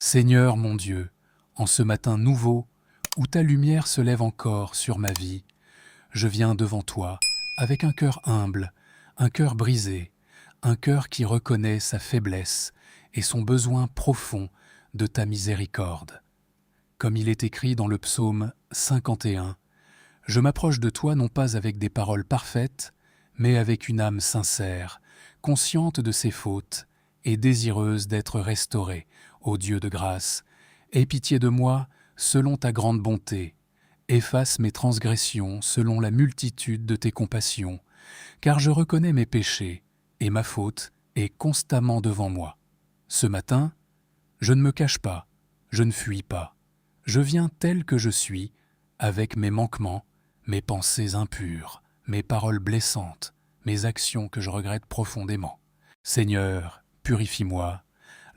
Seigneur mon Dieu, en ce matin nouveau, où ta lumière se lève encore sur ma vie, je viens devant toi avec un cœur humble, un cœur brisé, un cœur qui reconnaît sa faiblesse et son besoin profond de ta miséricorde. Comme il est écrit dans le psaume 51, je m'approche de toi non pas avec des paroles parfaites, mais avec une âme sincère, consciente de ses fautes et désireuse d'être restaurée, ô Dieu de grâce. Aie pitié de moi selon ta grande bonté. Efface mes transgressions selon la multitude de tes compassions, car je reconnais mes péchés, et ma faute est constamment devant moi. Ce matin, je ne me cache pas, je ne fuis pas. Je viens tel que je suis, avec mes manquements, mes pensées impures, mes paroles blessantes, mes actions que je regrette profondément. Seigneur, purifie-moi,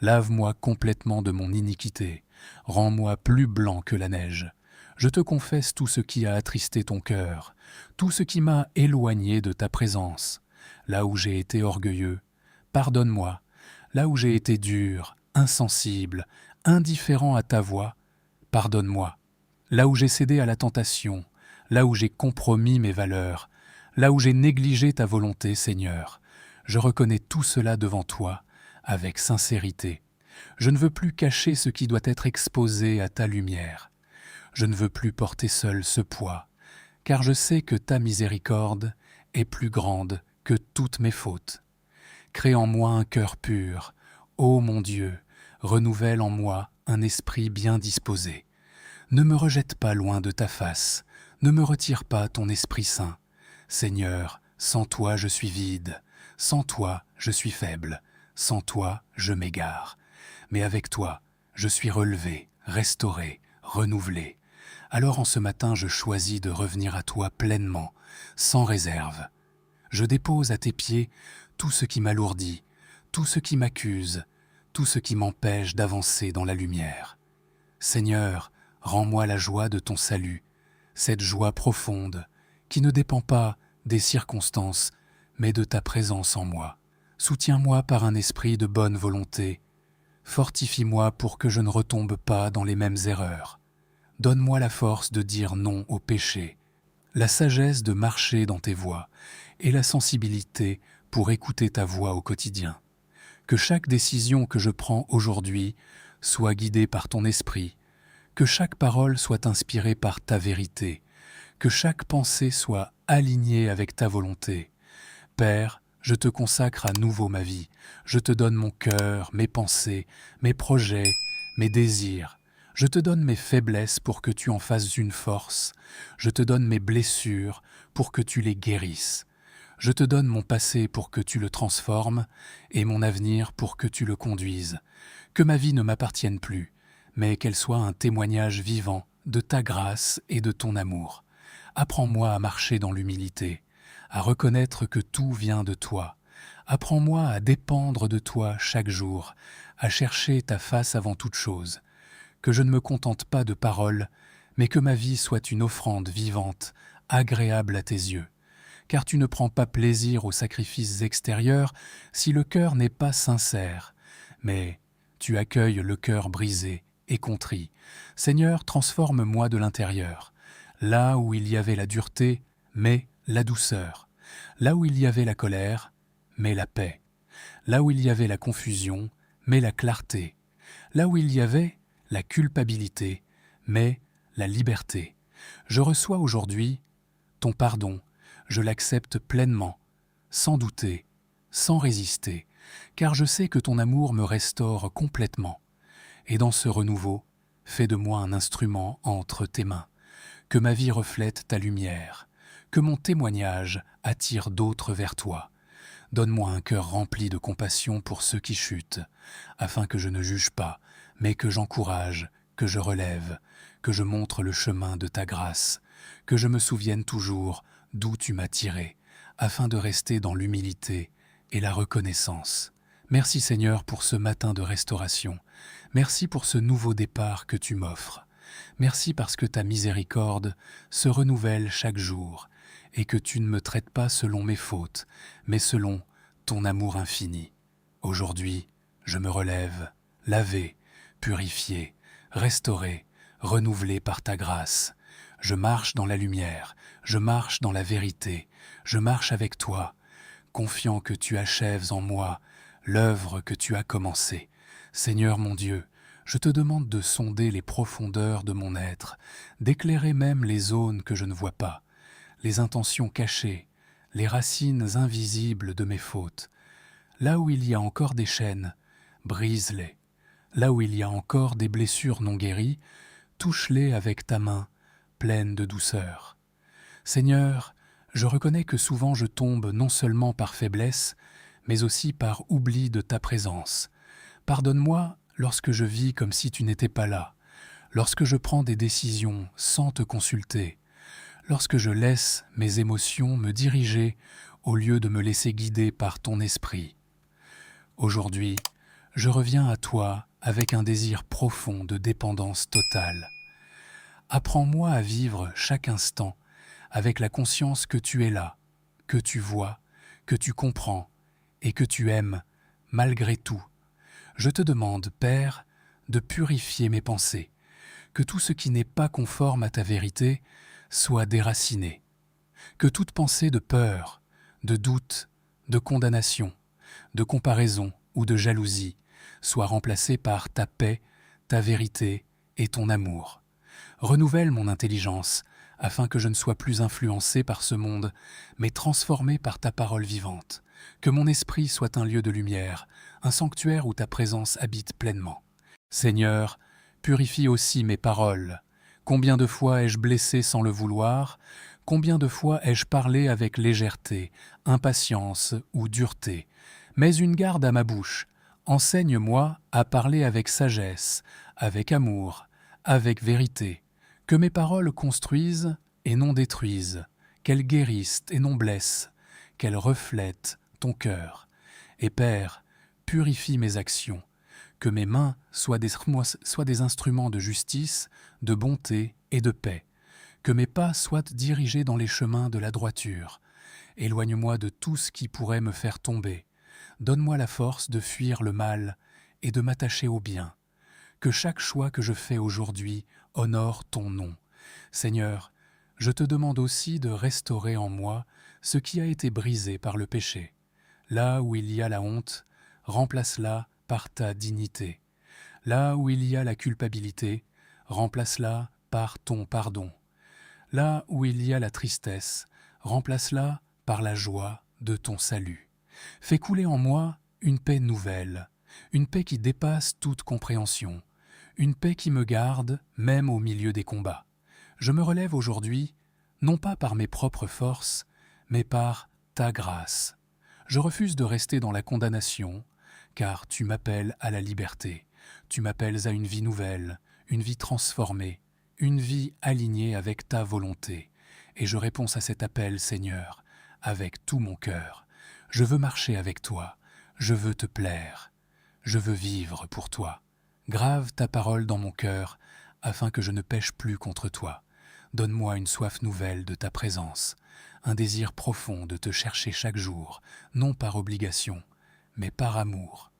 lave-moi complètement de mon iniquité, rends-moi plus blanc que la neige. Je te confesse tout ce qui a attristé ton cœur, tout ce qui m'a éloigné de ta présence. Là où j'ai été orgueilleux, pardonne-moi. Là où j'ai été dur, insensible, indifférent à ta voix, pardonne-moi. Là où j'ai cédé à la tentation, là où j'ai compromis mes valeurs, là où j'ai négligé ta volonté, Seigneur, je reconnais tout cela devant toi, avec sincérité. Je ne veux plus cacher ce qui doit être exposé à ta lumière. Je ne veux plus porter seul ce poids, car je sais que ta miséricorde est plus grande que toutes mes fautes. Crée en moi un cœur pur, ô mon Dieu, renouvelle en moi un esprit bien disposé. Ne me rejette pas loin de ta face, ne me retire pas ton Esprit Saint. Seigneur, sans toi je suis vide, sans toi je suis faible, sans toi je m'égare. Mais avec toi, je suis relevé, restauré, renouvelé. Alors en ce matin, je choisis de revenir à toi pleinement, sans réserve. Je dépose à tes pieds tout ce qui m'alourdit, tout ce qui m'accuse, tout ce qui m'empêche d'avancer dans la lumière. Seigneur, rends-moi la joie de ton salut, cette joie profonde qui ne dépend pas des circonstances, mais de ta présence en moi. Soutiens-moi par un esprit de bonne volonté. Fortifie-moi pour que je ne retombe pas dans les mêmes erreurs. Donne-moi la force de dire non au péché, la sagesse de marcher dans tes voies et la sensibilité pour écouter ta voix au quotidien. Que chaque décision que je prends aujourd'hui soit guidée par ton esprit, que chaque parole soit inspirée par ta vérité, que chaque pensée soit alignée avec ta volonté. Père, je te consacre à nouveau ma vie, je te donne mon cœur, mes pensées, mes projets, mes désirs. Je te donne mes faiblesses pour que tu en fasses une force. Je te donne mes blessures pour que tu les guérisses. Je te donne mon passé pour que tu le transformes et mon avenir pour que tu le conduises. Que ma vie ne m'appartienne plus, mais qu'elle soit un témoignage vivant de ta grâce et de ton amour. Apprends-moi à marcher dans l'humilité, à reconnaître que tout vient de toi. Apprends-moi à dépendre de toi chaque jour, à chercher ta face avant toute chose. Que je ne me contente pas de paroles, mais que ma vie soit une offrande vivante, agréable à tes yeux. Car tu ne prends pas plaisir aux sacrifices extérieurs si le cœur n'est pas sincère, mais tu accueilles le cœur brisé et contrit. Seigneur, transforme-moi de l'intérieur. Là où il y avait la dureté, mets la douceur. Là où il y avait la colère, mets la paix. Là où il y avait la confusion, mets la clarté. Là où il y avait la culpabilité, mets la liberté. Je reçois aujourd'hui ton pardon, je l'accepte pleinement, sans douter, sans résister, car je sais que ton amour me restaure complètement. Et dans ce renouveau, fais de moi un instrument entre tes mains, que ma vie reflète ta lumière, que mon témoignage attire d'autres vers toi. Donne-moi un cœur rempli de compassion pour ceux qui chutent, afin que je ne juge pas, mais que j'encourage, que je relève, que je montre le chemin de ta grâce, que je me souvienne toujours d'où tu m'as tiré, afin de rester dans l'humilité et la reconnaissance. Merci Seigneur pour ce matin de restauration. Merci pour ce nouveau départ que tu m'offres. Merci parce que ta miséricorde se renouvelle chaque jour et que tu ne me traites pas selon mes fautes, mais selon ton amour infini. Aujourd'hui, je me relève, lavé, purifié, restauré, renouvelé par ta grâce. Je marche dans la lumière, je marche dans la vérité, je marche avec toi, confiant que tu achèves en moi l'œuvre que tu as commencée. Seigneur mon Dieu, je te demande de sonder les profondeurs de mon être, d'éclairer même les zones que je ne vois pas, les intentions cachées, les racines invisibles de mes fautes. Là où il y a encore des chaînes, brise-les. Là où il y a encore des blessures non guéries, touche-les avec ta main, pleine de douceur. Seigneur, je reconnais que souvent je tombe non seulement par faiblesse, mais aussi par oubli de ta présence. Pardonne-moi lorsque je vis comme si tu n'étais pas là, lorsque je prends des décisions sans te consulter, lorsque je laisse mes émotions me diriger au lieu de me laisser guider par ton esprit. Aujourd'hui, je reviens à toi avec un désir profond de dépendance totale. Apprends-moi à vivre chaque instant avec la conscience que tu es là, que tu vois, que tu comprends et que tu aimes malgré tout. Je te demande, Père, de purifier mes pensées, que tout ce qui n'est pas conforme à ta vérité soit déraciné, que toute pensée de peur, de doute, de condamnation, de comparaison ou de jalousie soit remplacée par ta paix, ta vérité et ton amour. Renouvelle mon intelligence, afin que je ne sois plus influencé par ce monde, mais transformé par ta parole vivante. Que mon esprit soit un lieu de lumière, un sanctuaire où ta présence habite pleinement. Seigneur, purifie aussi mes paroles. Combien de fois ai-je blessé sans le vouloir? Combien de fois ai-je parlé avec légèreté, impatience ou dureté? Mets une garde à ma bouche. Enseigne-moi à parler avec sagesse, avec amour, avec vérité. Que mes paroles construisent et non détruisent, qu'elles guérissent et non blessent, qu'elles reflètent ton cœur. Et Père, purifie mes actions, que mes mains soient des instruments de justice, de bonté et de paix, que mes pas soient dirigés dans les chemins de la droiture. Éloigne-moi de tout ce qui pourrait me faire tomber. Donne-moi la force de fuir le mal et de m'attacher au bien. Que chaque choix que je fais aujourd'hui honore ton nom. Seigneur, je te demande aussi de restaurer en moi ce qui a été brisé par le péché. Là où il y a la honte, remplace-la par ta dignité. Là où il y a la culpabilité, remplace-la par ton pardon. Là où il y a la tristesse, remplace-la par la joie de ton salut. Fais couler en moi une paix nouvelle, une paix qui dépasse toute compréhension, une paix qui me garde même au milieu des combats. Je me relève aujourd'hui, non pas par mes propres forces, mais par ta grâce. Je refuse de rester dans la condamnation, car tu m'appelles à la liberté. Tu m'appelles à une vie nouvelle, une vie transformée, une vie alignée avec ta volonté. Et je réponds à cet appel, Seigneur, avec tout mon cœur. Je veux marcher avec toi, je veux te plaire, je veux vivre pour toi. Grave ta parole dans mon cœur, afin que je ne pêche plus contre toi. Donne-moi une soif nouvelle de ta présence, un désir profond de te chercher chaque jour, non par obligation, mais par amour.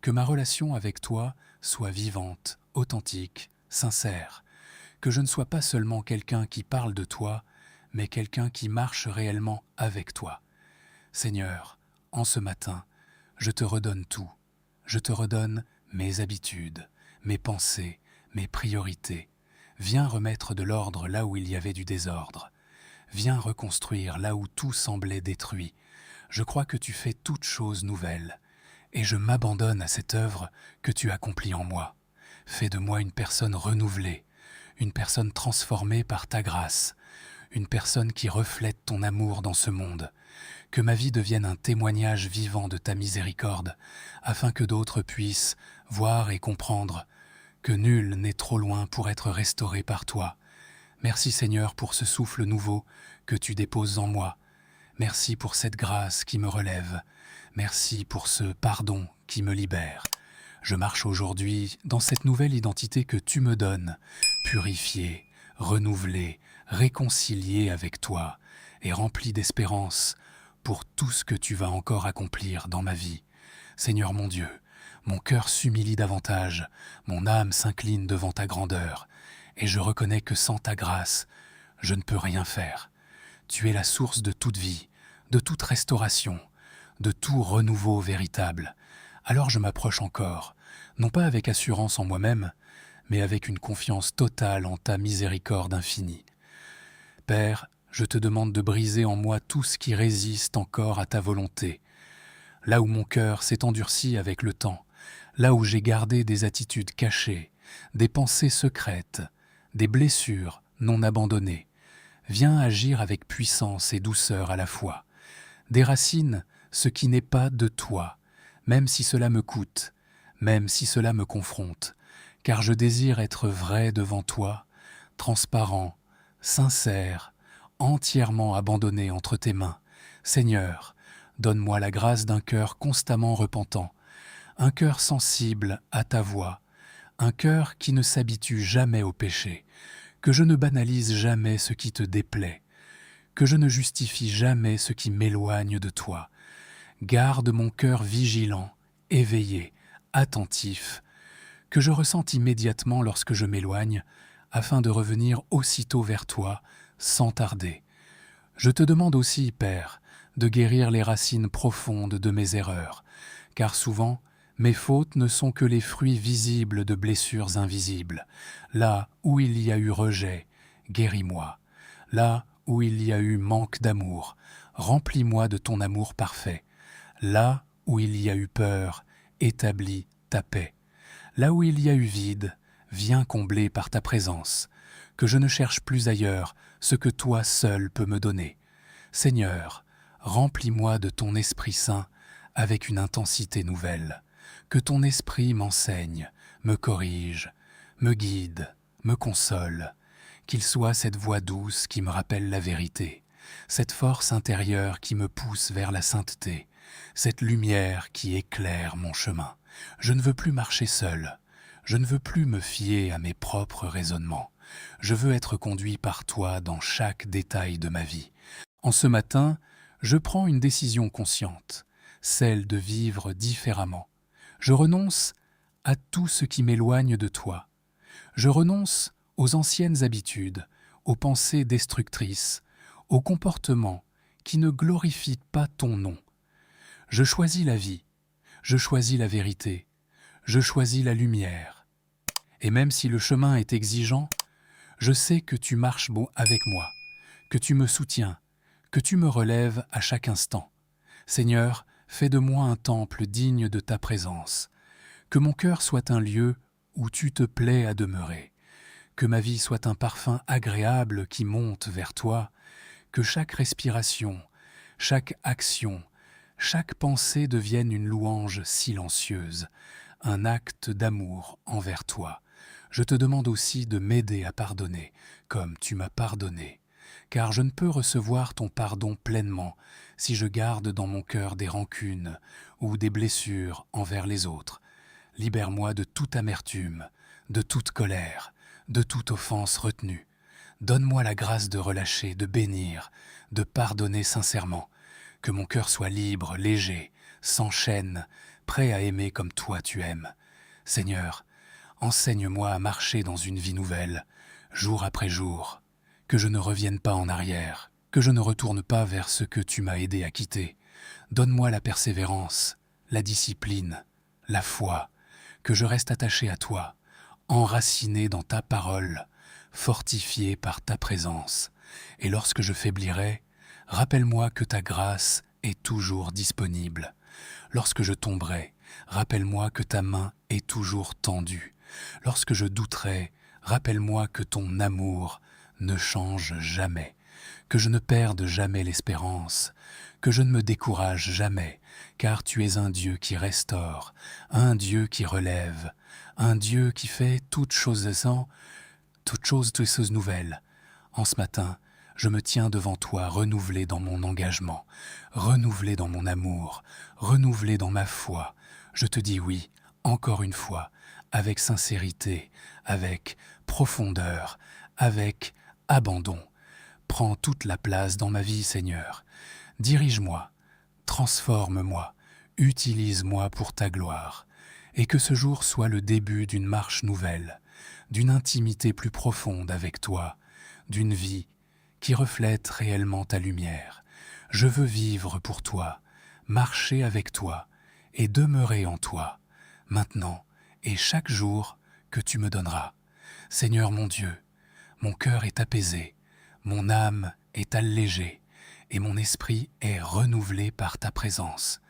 Que ma relation avec toi soit vivante, authentique, sincère, que je ne sois pas seulement quelqu'un qui parle de toi, mais quelqu'un qui marche réellement avec toi. Seigneur, en ce matin, je te redonne tout. Je te redonne mes habitudes, mes pensées, mes priorités. Viens remettre de l'ordre là où il y avait du désordre. Viens reconstruire là où tout semblait détruit. Je crois que tu fais toutes choses nouvelles, et je m'abandonne à cette œuvre que tu accomplis en moi. Fais de moi une personne renouvelée, une personne transformée par ta grâce, une personne qui reflète ton amour dans ce monde. Que ma vie devienne un témoignage vivant de ta miséricorde, afin que d'autres puissent voir et comprendre que nul n'est trop loin pour être restauré par toi. Merci Seigneur pour ce souffle nouveau que tu déposes en moi. Merci pour cette grâce qui me relève. Merci pour ce pardon qui me libère. Je marche aujourd'hui dans cette nouvelle identité que tu me donnes, purifiée, renouvelée, réconciliée avec toi et remplie d'espérance pour tout ce que tu vas encore accomplir dans ma vie. Seigneur mon Dieu, Mon cœur s'humilie davantage, mon âme s'incline devant ta grandeur, et je reconnais que sans ta grâce, je ne peux rien faire. Tu es la source de toute vie, de toute restauration, de tout renouveau véritable. Alors je m'approche encore, non pas avec assurance en moi-même, mais avec une confiance totale en ta miséricorde infinie. Père, je te demande de briser en moi tout ce qui résiste encore à ta volonté. Là où mon cœur s'est endurci avec le temps, là où j'ai gardé des attitudes cachées, des pensées secrètes, des blessures non abandonnées, viens agir avec puissance et douceur à la fois. Déracine ce qui n'est pas de toi, même si cela me coûte, même si cela me confronte, car je désire être vrai devant toi, transparent, sincère, entièrement abandonné entre tes mains. Seigneur, donne-moi la grâce d'un cœur constamment repentant, un cœur sensible à ta voix, un cœur qui ne s'habitue jamais au péché, que je ne banalise jamais ce qui te déplaît, que je ne justifie jamais ce qui m'éloigne de toi. Garde mon cœur vigilant, éveillé, attentif, que je ressente immédiatement lorsque je m'éloigne, afin de revenir aussitôt vers toi, sans tarder. Je te demande aussi, Père, de guérir les racines profondes de mes erreurs, car souvent, mes fautes ne sont que les fruits visibles de blessures invisibles. Là où il y a eu rejet, guéris-moi. Là où il y a eu manque d'amour, remplis-moi de ton amour parfait. Là où il y a eu peur, établis ta paix. Là où il y a eu vide, viens combler par ta présence, que je ne cherche plus ailleurs ce que toi seul peux me donner. Seigneur, remplis-moi de ton Esprit Saint avec une intensité nouvelle, que ton Esprit m'enseigne, me corrige, me guide, me console, qu'il soit cette voix douce qui me rappelle la vérité, cette force intérieure qui me pousse vers la sainteté, cette lumière qui éclaire mon chemin. Je ne veux plus marcher seul, je ne veux plus me fier à mes propres raisonnements. Je veux être conduit par toi dans chaque détail de ma vie. En ce matin, je prends une décision consciente, celle de vivre différemment. Je renonce à tout ce qui m'éloigne de toi. Je renonce aux anciennes habitudes, aux pensées destructrices, aux comportements qui ne glorifient pas ton nom. Je choisis la vie, je choisis la vérité, je choisis la lumière. Et même si le chemin est exigeant, je sais que tu marches bon avec moi, que tu me soutiens, que tu me relèves à chaque instant. Seigneur, fais de moi un temple digne de ta présence, que mon cœur soit un lieu où tu te plais à demeurer, que ma vie soit un parfum agréable qui monte vers toi, que chaque respiration, chaque action, chaque pensée devienne une louange silencieuse, un acte d'amour envers toi. Je te demande aussi de m'aider à pardonner, comme tu m'as pardonné, car je ne peux recevoir ton pardon pleinement si je garde dans mon cœur des rancunes ou des blessures envers les autres. Libère-moi de toute amertume, de toute colère, de toute offense retenue. Donne-moi la grâce de relâcher, de bénir, de pardonner sincèrement, que mon cœur soit libre, léger, sans chaîne, prêt à aimer comme toi tu aimes. Seigneur, enseigne-moi à marcher dans une vie nouvelle, jour après jour, que je ne revienne pas en arrière, que je ne retourne pas vers ce que tu m'as aidé à quitter. Donne-moi la persévérance, la discipline, la foi, que je reste attaché à toi, enraciné dans ta parole, fortifié par ta présence. Et lorsque je faiblirai, rappelle-moi que ta grâce est toujours disponible. Lorsque je tomberai, rappelle-moi que ta main est toujours tendue. Lorsque je douterai, rappelle-moi que ton amour ne change jamais, que je ne perde jamais l'espérance, que je ne me décourage jamais, car tu es un Dieu qui restaure, un Dieu qui relève, un Dieu qui fait toutes choses nouvelles. En ce matin, je me tiens devant toi renouvelé dans mon engagement, renouvelé dans mon amour, renouvelé dans ma foi. Je te dis oui, encore une fois, avec sincérité, avec profondeur, avec abandon. Prends toute la place dans ma vie, Seigneur. Dirige-moi, transforme-moi, utilise-moi pour ta gloire. et que ce jour soit le début d'une marche nouvelle, d'une intimité plus profonde avec toi, d'une vie qui reflète réellement ta lumière. Je veux vivre pour toi, marcher avec toi et demeurer en toi, maintenant et chaque jour que tu me donneras. Seigneur mon Dieu, mon cœur est apaisé, mon âme est allégée et mon esprit est renouvelé par ta présence.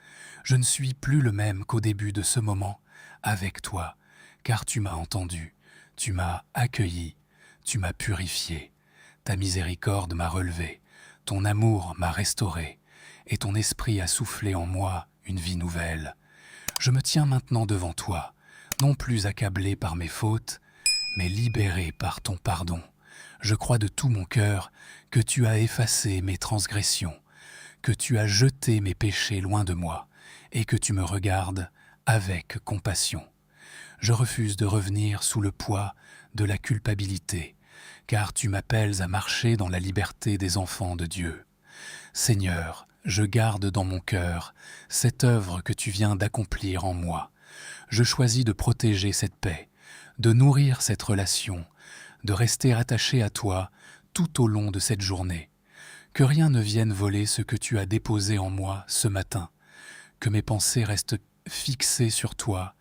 Je ne suis plus le même qu'au début de ce moment avec toi, car tu m'as entendu, tu m'as accueilli, tu m'as purifié. Ta miséricorde m'a relevé, ton amour m'a restauré, et ton esprit a soufflé en moi une vie nouvelle. Je me tiens maintenant devant toi, non plus accablé par mes fautes, mais libéré par ton pardon. Je crois de tout mon cœur que tu as effacé mes transgressions, que tu as jeté mes péchés loin de moi, et que tu me regardes avec compassion. Je refuse de revenir sous le poids de la culpabilité, car tu m'appelles à marcher dans la liberté des enfants de Dieu. Seigneur, je garde dans mon cœur cette œuvre que tu viens d'accomplir en moi. Je choisis de protéger cette paix, de nourrir cette relation, de rester attaché à toi tout au long de cette journée. Que rien ne vienne voler ce que tu as déposé en moi ce matin, que mes pensées restent fixées sur toi,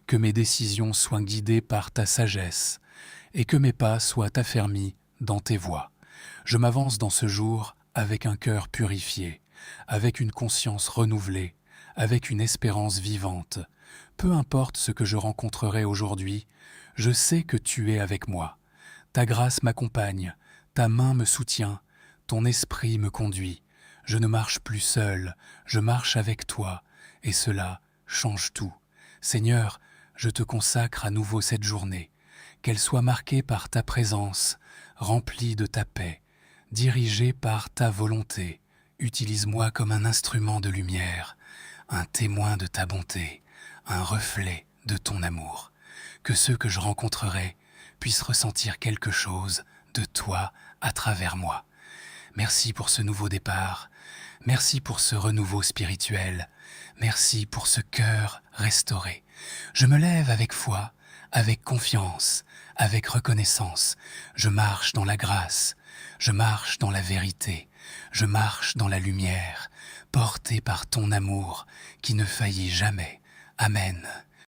que mes décisions soient guidées par ta sagesse, et que mes pas soient affermis dans tes voies. Je m'avance dans ce jour avec un cœur purifié, avec une conscience renouvelée, avec une espérance vivante. Peu importe ce que je rencontrerai aujourd'hui, je sais que tu es avec moi. Ta grâce m'accompagne, ta main me soutient, ton esprit me conduit. Je ne marche plus seul, je marche avec toi, et cela change tout. Seigneur, je te consacre à nouveau cette journée, qu'elle soit marquée par ta présence, remplie de ta paix, dirigée par ta volonté. Utilise-moi comme un instrument de lumière, un témoin de ta bonté, un reflet de ton amour. Que ceux que je rencontrerai puissent ressentir quelque chose de toi à travers moi. Merci pour ce nouveau départ, merci pour ce renouveau spirituel, merci pour ce cœur restauré. Je me lève avec foi, avec confiance, avec reconnaissance. Je marche dans la grâce, je marche dans la vérité, je marche dans la lumière, porté par ton amour qui ne faillit jamais. Amen.